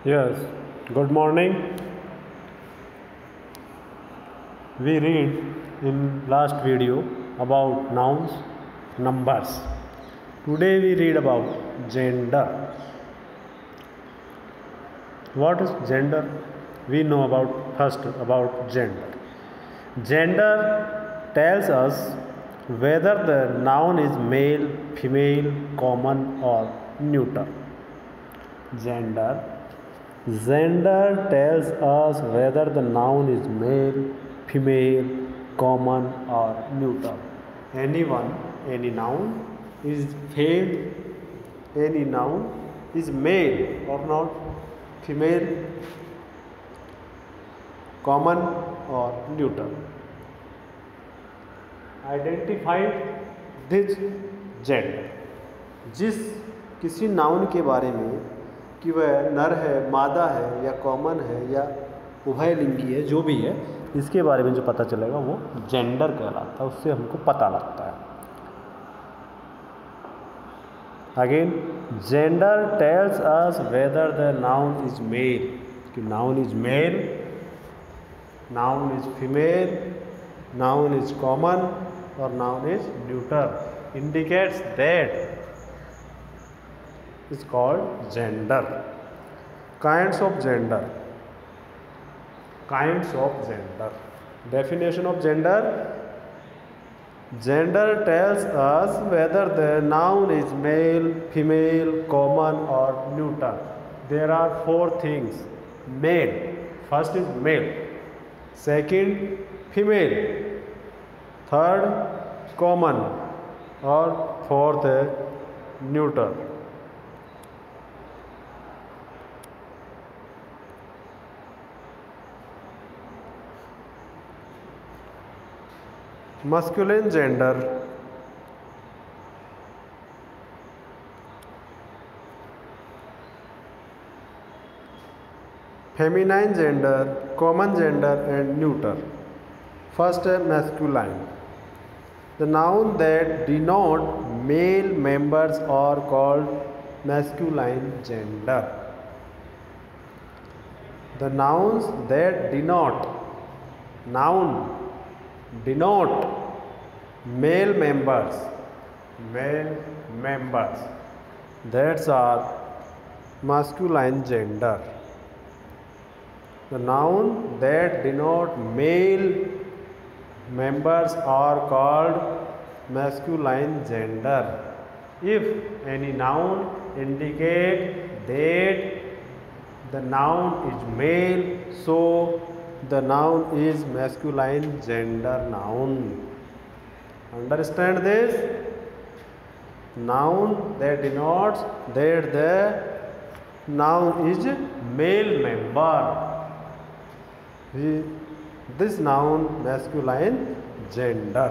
Yes, good morning. We read in last video about nouns, numbers. Today we read about gender. What is gender? We know about gender. Gender tells us whether the noun is male, female, common or neuter. Gender Gender tells us whether the noun is male, female, common or neuter. Anyone, any noun is any noun is male or not, female, common or neuter. Identify this gender. जिस किसी noun के बारे में कि वह नर है, मादा है या कॉमन है या उभयलिंगी है, जो भी है, इसके बारे में जो पता चलेगा वो जेंडर कहलाता है, उससे हमको पता लगता है. Again, gender tells us whether the noun is male, कि noun is male, noun is female, noun is common और noun is neuter. Indicates that is called gender. Kinds of gender. Kinds of gender. Definition of gender. Gender tells us whether the noun is male, female, common or neuter. There are four things. Male. First is male. Second, female. Third, common. Or fourth, neuter. Masculine gender, feminine gender, common gender and neuter. First, masculine. The noun that denote male members are called masculine gender. The nouns that denote male members, that's are masculine gender. The noun that denote male members are called masculine gender. If any noun indicate that the noun is male, so the noun is masculine gender noun. Understand this? Noun that denotes that the noun is male member. This noun masculine gender.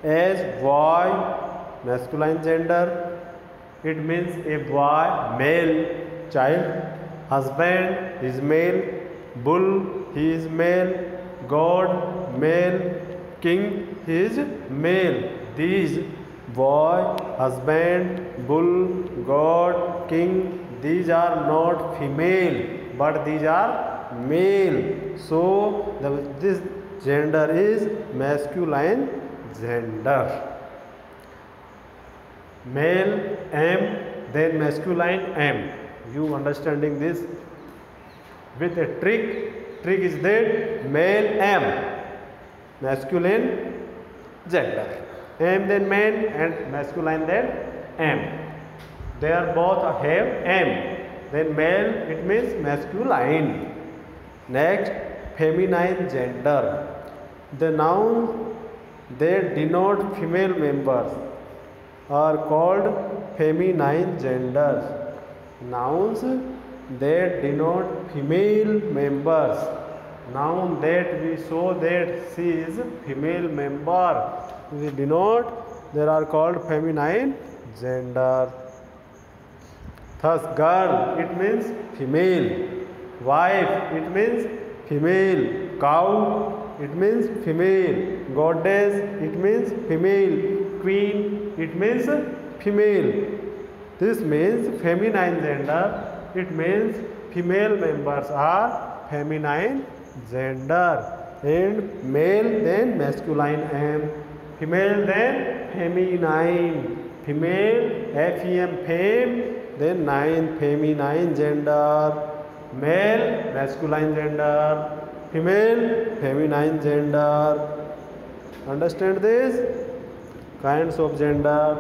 As boy, masculine gender, it means a boy, male child. Husband is male. Bull, he is male. God, male. King, he is male. These boy, husband, bull, god, king, these are not female, but these are male. So this gender is masculine gender. Male M, then masculine M. You understanding this? With a trick is that male M, masculine gender, M then man and masculine then M. They are both have M, then male, it means masculine. Next, feminine gender. The noun that denote female members are called feminine genders. Nouns that denote female members, noun that we show that she is female member, we denote, they are called feminine gender. Thus, girl, it means female. Wife, it means female. Cow, it means female. Goddess, it means female. Queen, it means female. This means feminine gender, it means female members are feminine gender, and male then masculine am, female then feminine, female fem fem, then nine feminine gender, male masculine gender, female feminine gender. Understand this? Kinds of gender: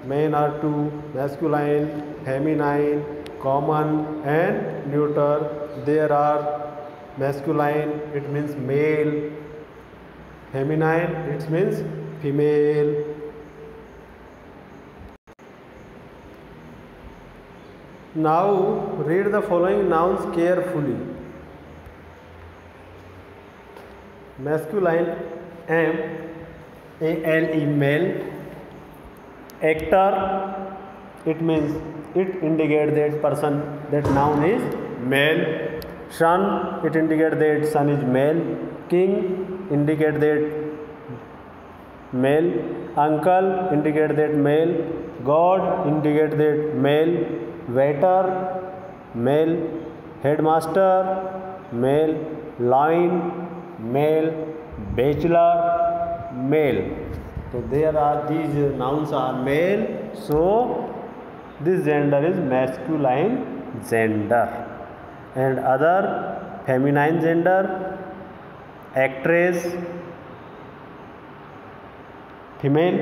men are two, masculine, feminine, common and neuter. There are masculine, it means male; feminine, it means female. Now read the following nouns carefully. Masculine, M-A-L-E, male. Actor, it means it indicates that person, that noun is male. Son, it indicates that son is male. King indicates that male. Uncle indicates that male. God indicates that male. Waiter, male. Headmaster, male. Lion, male. Bachelor, male. So there are, these nouns are male, so this gender is masculine gender. And other feminine gender: actress, female.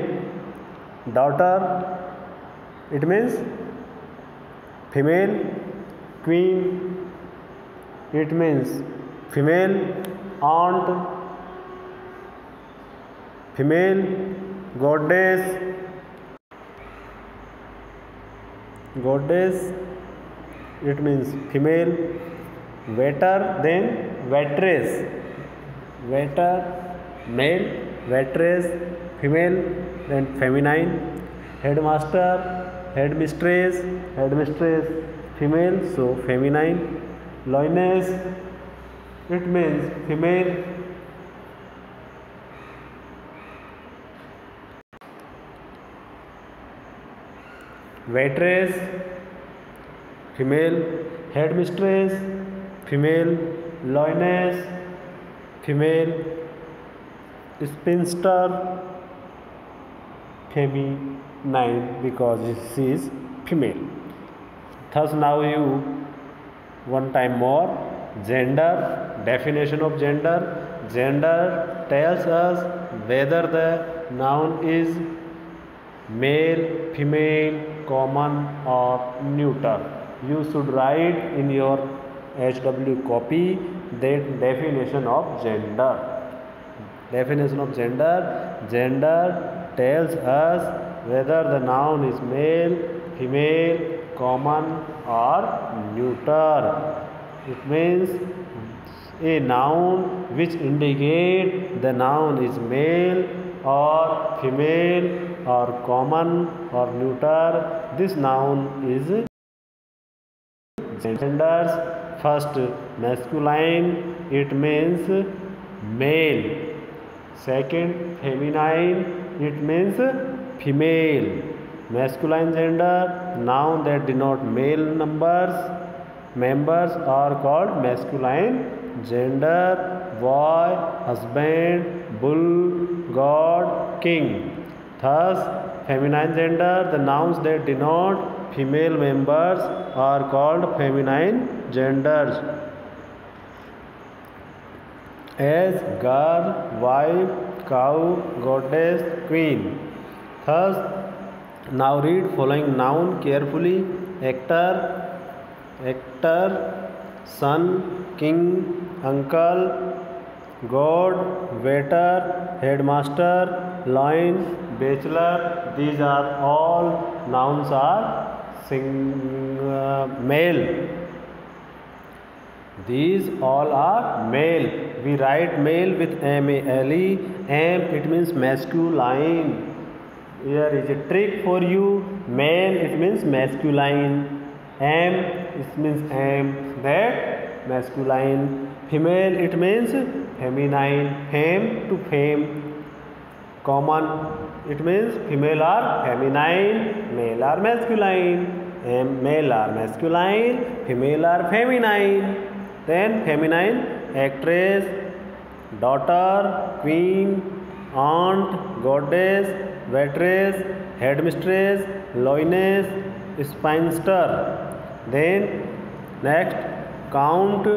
Daughter, it means female. Queen, it means female. Aunt, female. Goddess, it means female. Waiter, then waitress. Waiter, male. Waitress, female, then feminine. Headmaster, headmistress, female, so feminine. Lioness, it means female. Waitress, female. Headmistress, female. Lioness, female. Spinster, feminine, because she is female. Thus now you one time more: gender, definition of gender. Gender tells us whether the noun is male, female, common or neuter. You should write in your HW copy that definition of gender. Definition of gender: gender tells us whether the noun is male, female, common or neuter. It means a noun which indicate the noun is male or female or common or neuter. This noun is genders. First, masculine, it means male. Second, feminine, it means female. Masculine gender, noun that denote male members are called masculine gender: boy, husband, bull, god, king. Thus, feminine gender, the nouns that denote female members are called feminine genders, as girl, wife, cow, goddess, queen. Thus, now read following noun carefully: actor, son, king, uncle, god, waiter, headmaster, lion, bachelor. These are all nouns are male. These all are male. We write male with M-A-L-E. M, it means masculine. Here is a trick for you. Male, it means masculine. M, it means M, that masculine. Female, it means feminine. Fem to fame. Common, it means female are feminine, male are masculine. male are masculine, female are feminine. Then feminine: actress, daughter, queen, aunt, goddess, waitress, headmistress, lioness, spinster. Then next, count: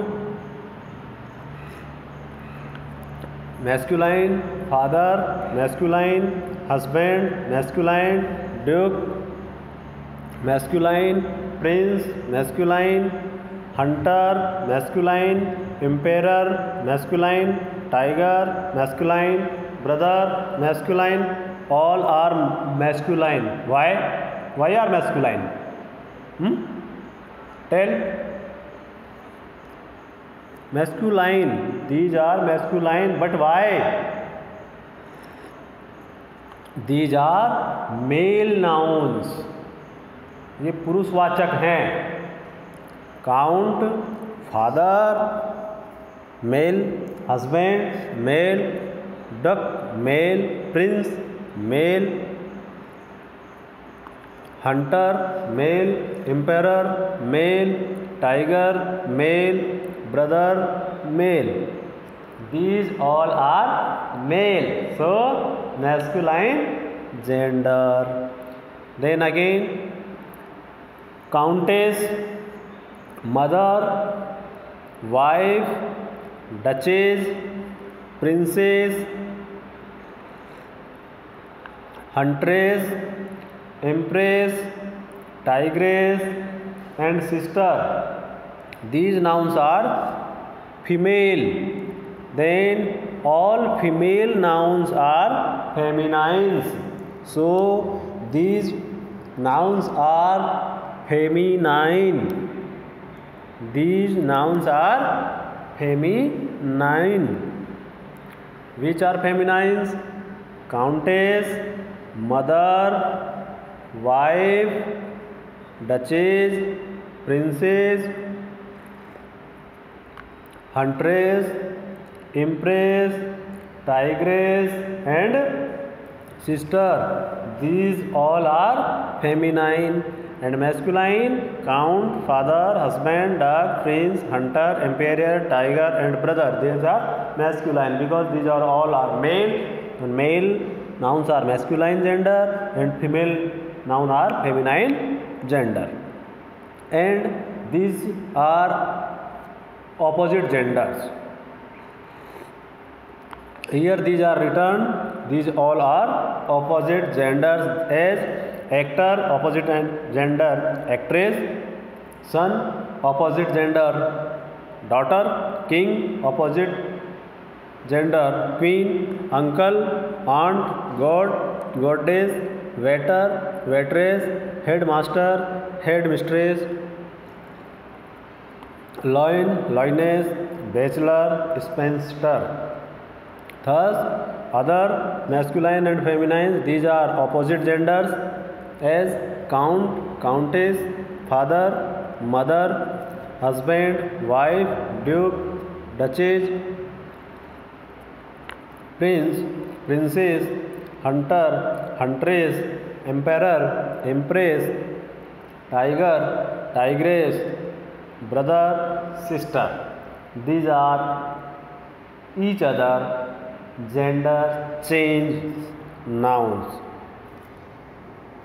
masculine, father, masculine, husband, masculine, duke, masculine, prince, masculine, hunter, masculine, emperor, masculine, tiger, masculine, brother, masculine. All are masculine. Why? Why are masculine? Tell. Masculine. These are masculine. But why? These are male nouns. ये पुरुषवाचक हैं. Count, father, male, husband, male, duck, male, prince, male, hunter, male, emperor, male, टाइगर, मेल, brother, male. These all are male. So masculine gender. Then again, countess, mother, wife, duchess, princess, huntress, empress, tigress, and sister. These nouns are female. Then all female nouns are feminines. So these nouns are feminine. These nouns are feminine. Which are feminines? Countess, mother, wife, duchess, princess, huntress, empress, tigress, and sister. These all are feminine. And masculine: count, father, husband, dog, prince, hunter, emperor, tiger, and brother. These are masculine because these are all are male. And male nouns are masculine gender and female noun are feminine gender. And these are opposite genders. Here these are written. These all are opposite genders as actor, opposite gender actress; son, opposite gender daughter; king, opposite gender queen; uncle, aunt; god, goddess; waiter, waitress; headmaster, headmistress; loin, lioness; bachelor, spinster. Thus, other masculine and feminine, these are opposite genders as count, countess; father, mother; husband, wife; duke, duchess; prince, princess; hunter, huntress; emperor, empress; tiger, tigress; brother, sister. These are each other gender change nouns.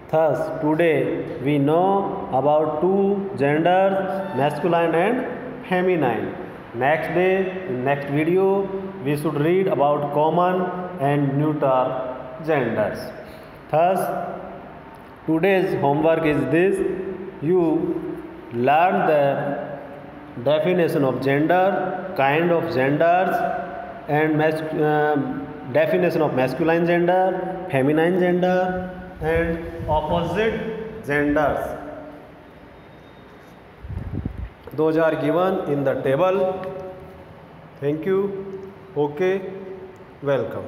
Thus, today we know about two genders, masculine and feminine. Next day, in next video, we should read about common and neuter genders. Thus, today's homework is this: you learn the definition of gender, kind of genders, and definition of masculine gender, feminine gender, and opposite genders. Those are given in the table. Thank you. Okay. Welcome.